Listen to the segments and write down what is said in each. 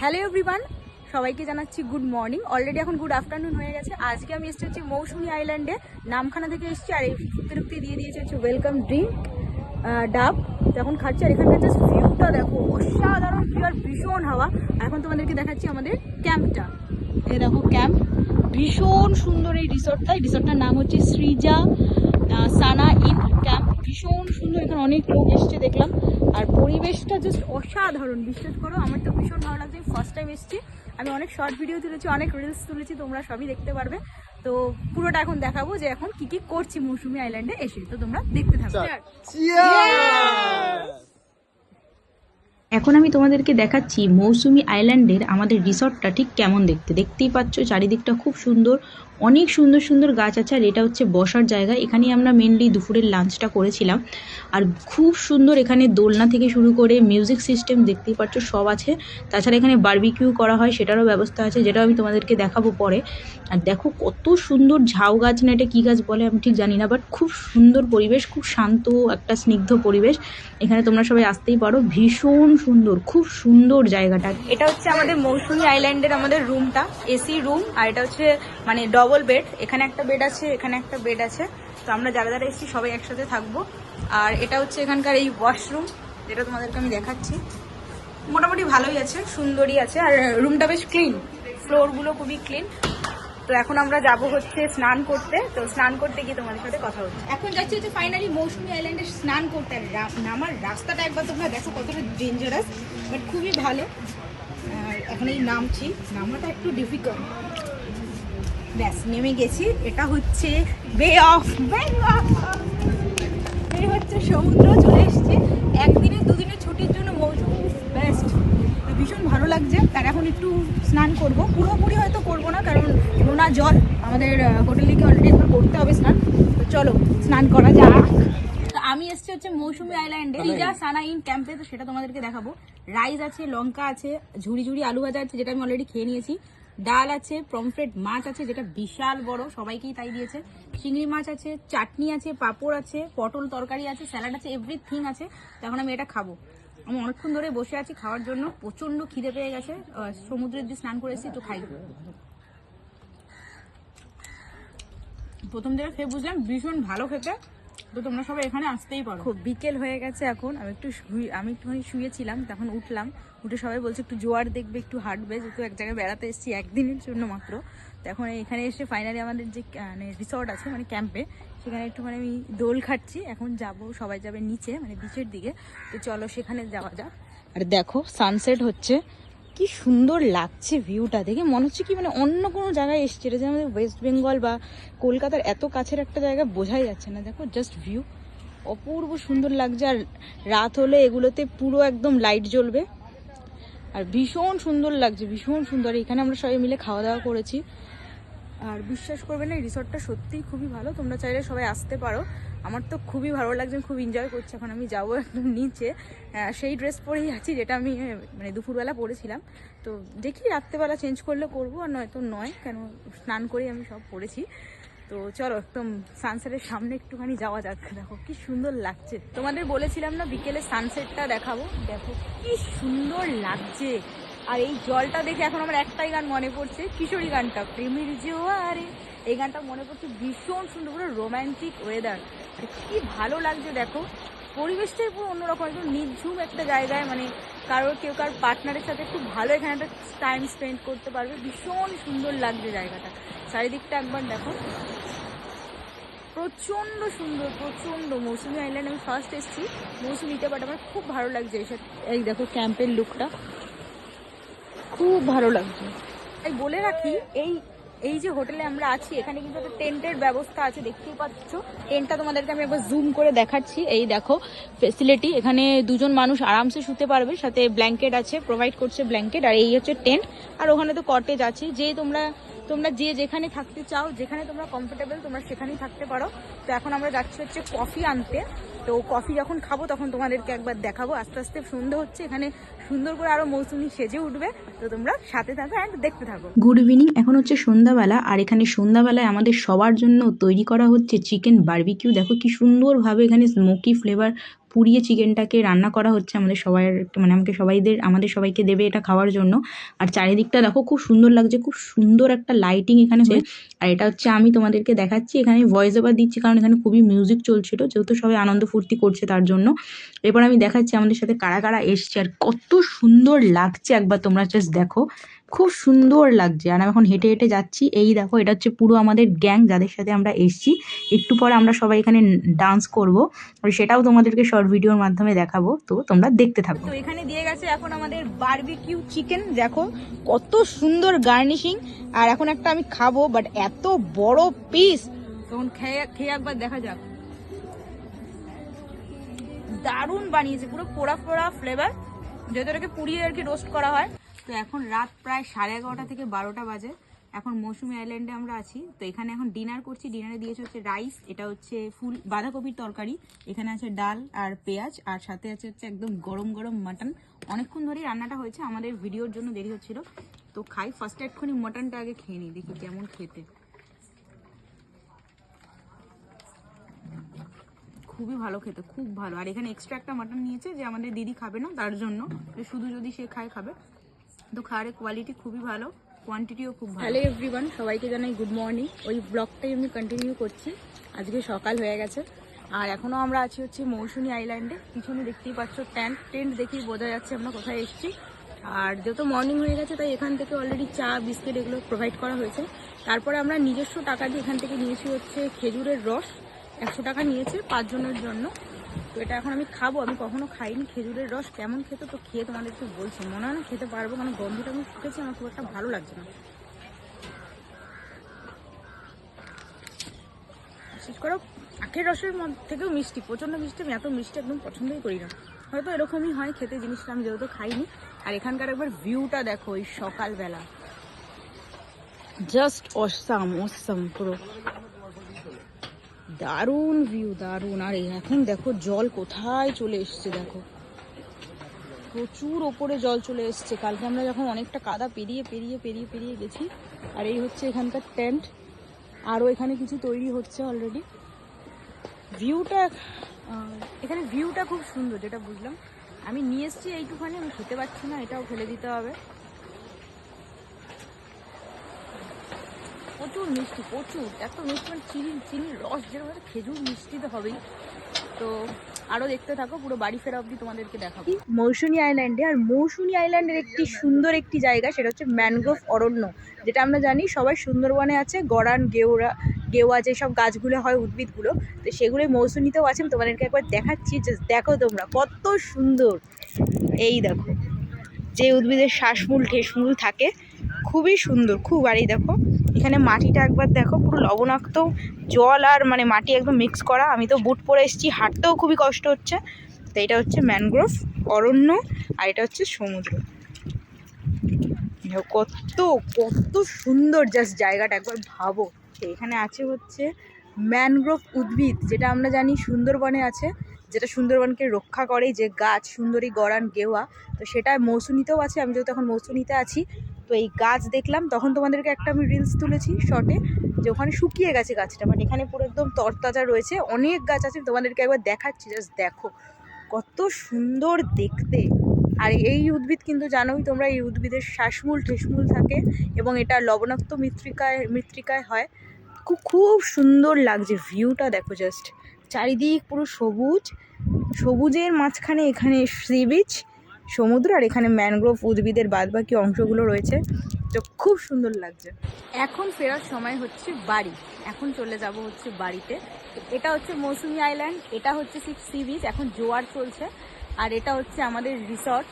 Hello everyone, সবাইকে জানাচ্ছি good morning. Already এখন গুড আফটারনুন হয়ে গেছে। আজকে আমি এসেছি হচ্ছে মৌসুমী আইল্যান্ডে, নামখানা থেকে এসেছি। আর এই ঢুকতে দিয়ে দিয়েছে হচ্ছে ওয়েলকাম ড্রিঙ্ক ডাব। তো এখন খাচ্ছি। আর এখানকার জাস্ট ভিউটা দেখো, অসাধারণ ভিউ আর ভীষণ হাওয়া। এখন তোমাদেরকে দেখাচ্ছি আমাদের ক্যাম্পটা। এই দেখো ক্যাম্প, ভীষণ সুন্দর এই রিসর্টটা। এই রিসর্টটার নাম হচ্ছে সৃজা সানা ইন ক্যাম্প। ভীষণ সুন্দর, এখানে অনেক লোক এসছে দেখলাম। আর পরিবেশটা জাস্ট অসাধারণ, বিশ্বাস করো আমার তো ভীষণ ভালো লাগছে। ফার্স্ট টাইম এসেছি, আমি অনেক শর্ট ভিডিও তুলেছি, অনেক রিলস তুলেছি, তোমরা সবই দেখতে পারবে। তো পুরোটা এখন দেখাবো যে এখন কি কি করছি মৌসুমী আইল্যান্ডে এসে। তো তোমরা দেখতে থাকো। এখন আমি তোমাদেরকে দেখাচ্ছি মৌসুমী আইল্যান্ডের আমাদের রিসর্টটা ঠিক কেমন দেখতে। দেখতেই পাচ্ছ চারিদিকটা খুব সুন্দর, অনেক সুন্দর সুন্দর গাছ আছে। আর এটা হচ্ছে বসার জায়গা, এখানেই আমরা মেনলি দুপুরের লাঞ্চটা করেছিলাম। আর খুব সুন্দর, এখানে দোলনা থেকে শুরু করে মিউজিক সিস্টেম দেখতেই পাচ্ছ সব আছে। তাছাড়া এখানে বারবিকিউ করা হয় সেটারও ব্যবস্থা আছে, যেটাও আমি তোমাদেরকে দেখাবো পরে। আর দেখো কত সুন্দর ঝাউ গাছ, না এটা কী গাছ বলে আমি ঠিক জানি না, বাট খুব সুন্দর পরিবেশ, খুব শান্ত একটা স্নিগ্ধ পরিবেশ। এখানে তোমরা সবাই আসতেই পারো, ভীষণ সুন্দর, খুব সুন্দর জায়গাটা। এটা হচ্ছে আমাদের মৌসুমী আইল্যান্ডের আমাদের রুমটা, এসি রুম। আর এটা হচ্ছে মানে ডবল বেড, এখানে একটা বেড আছে, এখানে একটা বেড আছে। তো আমরা যারা যারা এসেছি সবাই একসাথে থাকবো। আর এটা হচ্ছে এখানকার এই ওয়াশরুম, যেটা তোমাদেরকে আমি দেখাচ্ছি। মোটামুটি ভালোই আছে, সুন্দরই আছে। আর রুমটা বেশ ক্লিন, ফ্লোরগুলো খুবই ক্লিন। তো এখন আমরা যাব হচ্ছে স্নান করতে। তো স্নান করতে গিয়ে তোমাদের সাথে কথা হচ্ছে। এখন যাচ্ছি হচ্ছে ফাইনালি মৌসুমী আইল্যান্ডে স্নান করতে। আর নামার রাস্তাটা একবার তোমরা দেখো কতটা ডেঞ্জারাস, বাট খুবই ভালো। আর এখন এই নামছি, নামাটা একটু ডিফিকাল্ট। ব্যাস নেমে গেছি। এটা হচ্ছে বে অফ বেঙ্গল, এই হচ্ছে সমুদ্র। চলে এসেছি একদিনের দুদিনের ছুটির জন্য। মৌসুমী বেস্ট, ভীষণ ভালো লাগছে। তার এখন একটু স্নান করব, পুরোপুরি হয়তো করব না, কারণ নোনা জল আমাদের হোটেল থেকে অলরেডি একবার করতে হবে স্নান। তো চলো স্নান করা যাক। তো আমি এসেছি হচ্ছে মৌসুমী আইল্যান্ডে সৃজা সানা ইন ক্যাম্পে। তো সেটা তোমাদেরকে দেখাবো। রাইস আছে, লঙ্কা আছে, ঝুড়ি ঝুড়ি আলু ভাজা আছে, যেটা আমি অলরেডি খেয়ে নিয়েছি। ডাল আছে, পমফ্রেট মাছ আছে, যেটা বিশাল বড়, সবাইকেই তাই দিয়েছে। চিংড়ি মাছ আছে, চাটনি আছে, পাঁপড় আছে, পটল তরকারি আছে, স্যালাড আছে, এভরিথিং আছে। তো এখন আমি এটা খাবো। আমি অনেকক্ষণ ধরে বসে আছি খাওয়ার জন্য, প্রচন্ড খিদে পেয়ে গেছে। সমুদ্রের দিয়ে স্নান করেছি, একটু খাই। প্রথম থেকে খেয়ে বুঝলাম ভীষণ ভালো খেতে। তো তোমরা সবাই এখানে আসতেই পারো। খুব বিকেল হয়ে গেছে এখন। আমি একটুখানি শুয়েছিলাম, তখন উঠলাম। উঠে সবাই বলছে একটু জোয়ার দেখবে, একটু হাঁটবে, যেহেতু এক জায়গায় বেড়াতে এসেছি একদিনের জন্য মাত্র। তো এখন এখানে এসে ফাইনালি আমাদের যে মানে রিসর্ট আছে মানে ক্যাম্পে, সেখানে একটুখানি আমি দোল খাচ্ছি। এখন যাব, সবাই যাবে নিচে মানে বিচের দিকে। তো চলো সেখানে যাওয়া যাক। আর দেখো সানসেট হচ্ছে, কি সুন্দর লাগছে ভিউটা দেখে। মনে হচ্ছে কি মানে অন্য কোনো জায়গায় এসছে। এটা যে আমাদের ওয়েস্ট বেঙ্গল বা কলকাতার এত কাছের একটা জায়গা বোঝাই যাচ্ছে না। দেখো জাস্ট ভিউ অপূর্ব সুন্দর লাগছে। আর রাত হলে এগুলোতে পুরো একদম লাইট জ্বলবে, আর ভীষণ সুন্দর লাগছে, ভীষণ সুন্দর। এখানে আমরা সবাই মিলে খাওয়া দাওয়া করেছি। আর বিশ্বাস করবে না, এই রিসর্টটা সত্যিই খুবই ভালো। তোমরা চাইলে সবাই আসতে পারো। আমার তো খুবই ভালো লাগছে, খুব এনজয় করছি। এখন আমি যাবো একদম নিচে। সেই ড্রেস পরেই আছি যেটা আমি মানে দুপুরবেলা পরেছিলাম। তো দেখি রাত্রেবেলা চেঞ্জ করলে করবো, আর নয়তো নয়, কেন স্নান করেই আমি সব পরেছি। তো চলো একদম সানসেটের সামনে একটুখানি যাওয়া যাক। দেখো কি সুন্দর লাগছে। তোমাদের বলেছিলাম না বিকেলে সানসেটটা দেখাবো। দেখো কি সুন্দর লাগছে। আর এই জলটা দেখে এখন আমার একটাই গান মনে পড়ছে, কিশোরী গানটা, প্রেমের জোয়ারে। এই গানটা মনে পড়ছে, ভীষণ সুন্দর, পুরো রোম্যান্টিক ওয়েদার। আর কি ভালো লাগছে দেখো, পরিবেশটাই পুরো অন্যরকম, একদম নির্ঝুম একটা জায়গায়। মানে কেউ কার পার্টনারের সাথে খুব ভালো এখানে একটা টাইম স্পেন্ড করতে পারবে। ভীষণ সুন্দর লাগছে জায়গাটা। চারিদিকটা একবার দেখো, প্রচণ্ড সুন্দর, প্রচণ্ড। মৌসুমী আইল্যান্ড আমি ফার্স্ট এসেছি মৌসুমীতে, বাট আমার খুব ভালো লাগছে এসব। এই দেখো ক্যাম্পের লুকটা খুব ভালো লাগছে। তাই বলে রাখি, এই যে হোটেলে আমরা আছি এখানে কিন্তু একটা টেন্টের ব্যবস্থা আছে, দেখতেই পাচ্ছ। টেন্টটা তোমাদেরকে আমি একবার জুম করে দেখাচ্ছি। এই দেখো ফেসিলিটি, এখানে দুজন মানুষ আরামসে শুতে পারবে, সাথে ব্ল্যাঙ্কেট আছে, প্রোভাইড করছে ব্ল্যাঙ্কেট। আর এই হচ্ছে টেন্ট। আর ওখানে তো কটেজ আছে, যে তোমরা যে যেখানে থাকতে চাও, যেখানে তোমরা কমফোর্টেবল তোমরা সেখানেই থাকতে পারো। তো এখন আমরা যাচ্ছি হচ্ছে কফি আনতে। তো কফি যখন খাবো তখন তোমাদেরকে একবার দেখাবো। আস্তে আস্তে সন্ধ্যে হচ্ছে, এখানে সুন্দর করে আরো মৌসুমী সেজে উঠবে। তো তোমরা সাথে থাকো অ্যান্ড দেখতে থাকো। গুড ইভিনিং, এখন হচ্ছে সন্ধ্যাবেলা। আর এখানে সন্ধ্যাবেলায় আমাদের সবার জন্য তৈরি করা হচ্ছে চিকেন বারবিকিউ। দেখো কি সুন্দরভাবে এখানে স্মোকি ফ্লেভার পুড়িয়ে চিকেনটাকে রান্না করা হচ্ছে আমাদের সবাই, মানে আমাদের সবাইকে দেবে এটা খাওয়ার জন্য। আর চারিদিকটা দেখো খুব সুন্দর লাগছে, খুব সুন্দর একটা লাইটিং এখানে হয়ে। আর এটা হচ্ছে আমি তোমাদেরকে দেখাচ্ছি, এখানে ভয়েস ওভার দিচ্ছি কারণ এখানে খুবই মিউজিক চলছিল, যেহেতু সবাই আনন্দ ফুর্তি করছে তার জন্য। এরপর আমি দেখাচ্ছি আমাদের সাথে কারা কারা এসছে আর কত সুন্দর লাগছে, একবার তোমরা জাস্ট দেখো, খুব সুন্দর লাগছে। আর আমি এখন হেঁটে হেঁটে যাচ্ছি, এই দেখো এটা হচ্ছে পুরো আমাদের গ্যাং যাদের সাথে আমরা এসছি। একটু পরে আমরা সবাই এখানে ডান্স করব, আর সেটাও তোমাদেরকে শর্ট ভিডিওর মাধ্যমে দেখাবো, তো তোমরা দেখতে থাকো। তো এখানে দিয়ে গেছে এখন আমাদের বারবিকিউ চিকেন, দেখো কত সুন্দর গার্নিশিং। আর এখন একটা আমি খাবো, বাট এত বড় পিস, তখন খেয়ে একবার দেখা যাক। দারুণ বানিয়েছে, পুরো পোড়া পোড়া ফ্লেভার, যেহেতু এটাকে পুড়িয়ে আর কি রোস্ট করা হয়। তো এখন রাত প্রায় 11:30 থেকে 12টা বাজে। এখন মৌসুমী আইল্যান্ডে আমরা আছি। তো এখানে এখন ডিনার করছি। ডিনারে দিয়েছে হচ্ছে রাইস, এটা হচ্ছে ফুল বাঁধাকপির তরকারি, এখানে আছে ডাল আর পেঁয়াজ, আর সাথে আছে হচ্ছে একদম গরম গরম মাটন। অনেকক্ষণ ধরেই রান্নাটা হয়েছে, আমাদের ভিডিওর জন্য দেরি হচ্ছিল। তো খাই ফার্স্টে একটুখানি মাটনটা আগে খেয়ে নিই, দেখি কেমন খেতে। খুবই ভালো খেতে, খুব ভালো। আর এখানে এক্সট্রা একটা মাটন নিয়েছে, যে আমাদের দিদি খাবে না তার জন্য, শুধু যদি সে খাবে। তো খাবারের কোয়ালিটি খুবই ভালো, কোয়ান্টিটিও খুব ভালো। হ্যালো এভরিওয়ান, সবাইকে জানাই গুড মর্নিং। ওই ব্লগটাই আমি কন্টিনিউ করছি। আজকে সকাল হয়ে গেছে আর এখনও আমরা আছি হচ্ছে মৌসুমী আইল্যান্ডে। পিছনে দেখতেই পাচ্ছ টেন্ট দেখেই বোঝা যাচ্ছে আমরা কোথায় এসেছি। আর যেহেতু মর্নিং হয়ে গেছে, তাই এখান থেকে অলরেডি চা বিস্কিট এগুলো প্রোভাইড করা হয়েছে। তারপরে আমরা নিজস্ব টাকা দিয়ে এখান থেকে নিয়েছি হচ্ছে খেজুরের রস, 100 টাকা নিয়েছে 5 জনের জন্য। তো এটা এখন আমি খাবো, আমি কখনো খাইনি খেজুরের রস, কেমন খেতে তো খেয়ে তোমাদেরকে বলছি। মনে হয় না খেতে পারবো, কারণ গন্ধটা আমি শুকেছি, আমার খুব একটা ভালো লাগছে না। বিশেষ করে আখের রসের থেকেও মিষ্টি, প্রচণ্ড মিষ্টি। আমি এত মিষ্টি একদম পছন্দই করি না, হয়তো এরকমই হয় খেতে জিনিসটা, আমি যেহেতু খাইনি। আর এখানকার একবার ভিউটা দেখো, এই সকালবেলা জাস্ট অসাম পুরো দারুণ ভিউ, দারুণ। আর এখন দেখো জল কোথায় চলে এসছে, দেখো প্রচুর ওপরে জল চলে এসছে। কালকে আমরা যখন অনেকটা কাদা পেরিয়ে গেছি। আর এই হচ্ছে এখানকার টেন্ট, আরও এখানে কিছু তৈরি হচ্ছে অলরেডি। এখানে ভিউটা খুব সুন্দর, যেটা বুঝলাম। আমি নিয়ে এসছি এইটুখানি, আমি খেতে পারছি না, এটাও ফেলে দিতে হবে। প্রচুর মিষ্টি, প্রচুর, এত মিষ্টি, মানে চিনির রস যেরকম, খেজুর মিষ্টি তো হবেই। তো আরও দেখতে থাকো, পুরো বাড়ি ফেরা অবধি তোমাদেরকে দেখাবো মৌসুমী আইল্যান্ডে। আর মৌসুমী আইল্যান্ডের একটি সুন্দর একটি জায়গা, সেটা হচ্ছে ম্যানগ্রোভ অরণ্য, যেটা আমরা জানি সবাই সুন্দরবনে আছে। গরান, গেওয়া যেসব গাছগুলো হয়, উদ্ভিদগুলো, তো সেগুলো মৌসুমীতেও আছে। আমি তোমাদেরকে একবার দেখাচ্ছি, জাস্ট দেখো তোমরা কত সুন্দর। এই দেখো, যে উদ্ভিদের শ্বাসমূল ঠেসমূল থাকে, খুবই সুন্দর খুব। আর এই দেখো এখানে মাটিটা একবার দেখো, পুরো লবণাক্ত জল আর মানে মাটি একদম মিক্স করা। আমি তো বুট পরে এসেছি, হাঁটতেও খুবই কষ্ট হচ্ছে। তো এটা হচ্ছে ম্যানগ্রোভ অরণ্য, আর এটা হচ্ছে সমুদ্র। কত কত সুন্দর জাস্ট জায়গাটা, একবার ভাবো। তো এখানে আছে হচ্ছে ম্যানগ্রোভ উদ্ভিদ, যেটা আমরা জানি সুন্দরবনে আছে, যেটা সুন্দরবনকে রক্ষা করে, যে গাছ সুন্দরী, গরান, গেওয়া। তো সেটা মৌসুমীতেও আছে। আমি যেহেতু এখন মৌসুমীতে আছি, তো এই গাছ দেখলাম, তখন তোমাদেরকে একটা আমি রিলস তুলেছি শর্টে, যে ওখানে শুকিয়ে গেছে গাছটা, বাট এখানে পুরো একদম তরতাজা রয়েছে। অনেক গাছ আছে, তোমাদেরকে একবার দেখাচ্ছি, জাস্ট দেখো কত সুন্দর দেখতে। আর এই উদ্ভিদ কিন্তু জানোই তোমরা, এই উদ্ভিদের শ্বাসমূল ঠেসমূল থাকে, এবং এটা লবণাক্ত মৃত্তিকায় হয়। খুব সুন্দর লাগছে ভিউটা, দেখো জাস্ট চারিদিক পুরো সবুজের মাঝখানে এখানে সি বিচ, সমুদ্র, আর এখানে ম্যানগ্রোভ উদ্ভিদের বাদবাকি অংশগুলো রয়েছে। তো খুব সুন্দর লাগছে। এখন ফেরার সময় হচ্ছে বাড়ি, এখন চলে যাব হচ্ছে বাড়িতে। এটা হচ্ছে মৌসুমী আইল্যান্ড, এটা হচ্ছে সি বিচ, এখন জোয়ার চলছে। আর এটা হচ্ছে আমাদের রিসর্ট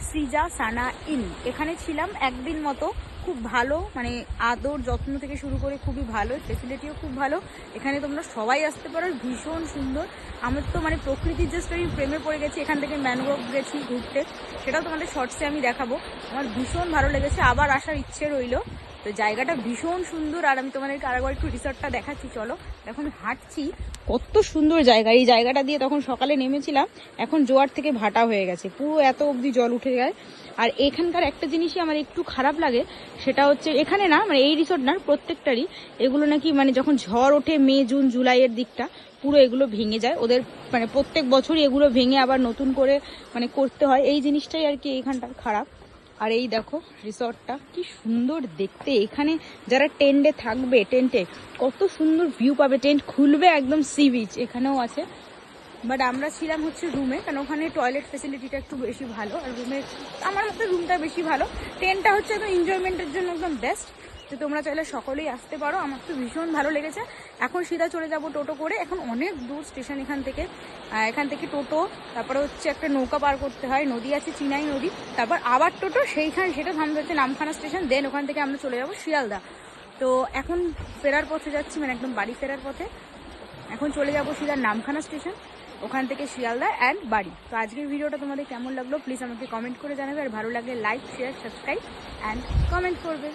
সৃজা সানা ইন। এখানে ছিলাম একদিন মতো, খুব ভালো, মানে আদর যত্ন থেকে শুরু করে খুবই ভালো, ফেসিলিটিও খুব ভালো। এখানে তোমরা সবাই আসতে পারো, ভীষণ সুন্দর। আমার তো মানে প্রকৃতির জাস্ট আমি প্রেমে পড়ে গেছি। এখান থেকে ম্যানগ্রোভ গেছি ঘুরতে, সেটাও তোমাদের শর্টসে আমি দেখাবো। আমার ভীষণ ভালো লেগেছে, আবার আসার ইচ্ছে রইল। তো জায়গাটা ভীষণ সুন্দর। আর আমি তোমাদেরকে আরেকবার একটু রিসর্টটা দেখাচ্ছি, চলো। এখন হাঁটছি, কত সুন্দর জায়গা। এই জায়গাটা দিয়ে তখন সকালে নেমেছিলাম, এখন জোয়ার থেকে ভাটা হয়ে গেছে, পুরো এত অবধি জল উঠে যায়। আর এখানকার একটা জিনিসই আমার একটু খারাপ লাগে, সেটা হচ্ছে এখানে না মানে এই রিসোর্ট না প্রত্যেকটারই এগুলো নাকি মানে যখন ঝড় ওঠে মে জুন জুলাইয়ের দিকটা পুরো এগুলো ভেঙে যায় ওদের, মানে প্রত্যেক বছরই এগুলো ভেঙে আবার নতুন করে মানে করতে হয়, এই জিনিসটাই আর কি এইখানটার খারাপ। আর এই দেখো রিসর্টটা কি সুন্দর দেখতে, এখানে যারা টেন্টে থাকবে টেন্টে কত সুন্দর ভিউ পাবে, টেন্ট খুলবে একদম সি বিচ এখানেও আছে। বাট আমরা ছিলাম হচ্ছে রুমে, কারণ ওখানে টয়লেট ফেসিলিটিটা একটু বেশি ভালো, আর রুমে আমার মতে রুমটা বেশি ভালো। টেন্টটা হচ্ছে একদম এনজয়মেন্টের জন্য একদম বেস্ট, তো তোমরা চাইলে সকলেই আসতে পারো। আমার তো ভীষণ ভালো লেগেছে। এখন সিধা চলে যাব টোটো করে, এখন অনেক দূর স্টেশন এখান থেকে টোটো, তারপরে হচ্ছে একটা নৌকা পার করতে হয়, নদী আছে চিনাই নদী, তারপর আবার টোটো সেটা থামতে হচ্ছে নামখানা স্টেশন, দেন ওখান থেকে আমরা চলে যাব শিয়ালদা। তো এখন ফেরার পথে যাচ্ছি, মানে একদম বাড়ি ফেরার পথে। এখন চলে যাব সিধা নামখানা স্টেশন, ওখান থেকে শিয়ালদা অ্যান্ড বাড়ি। তো আজকের ভিডিওটা তোমাদের কেমন লাগলো প্লিজ আমাকে কমেন্ট করে জানাবে, আর ভালো লাগলে like share subscribe and comment করবে।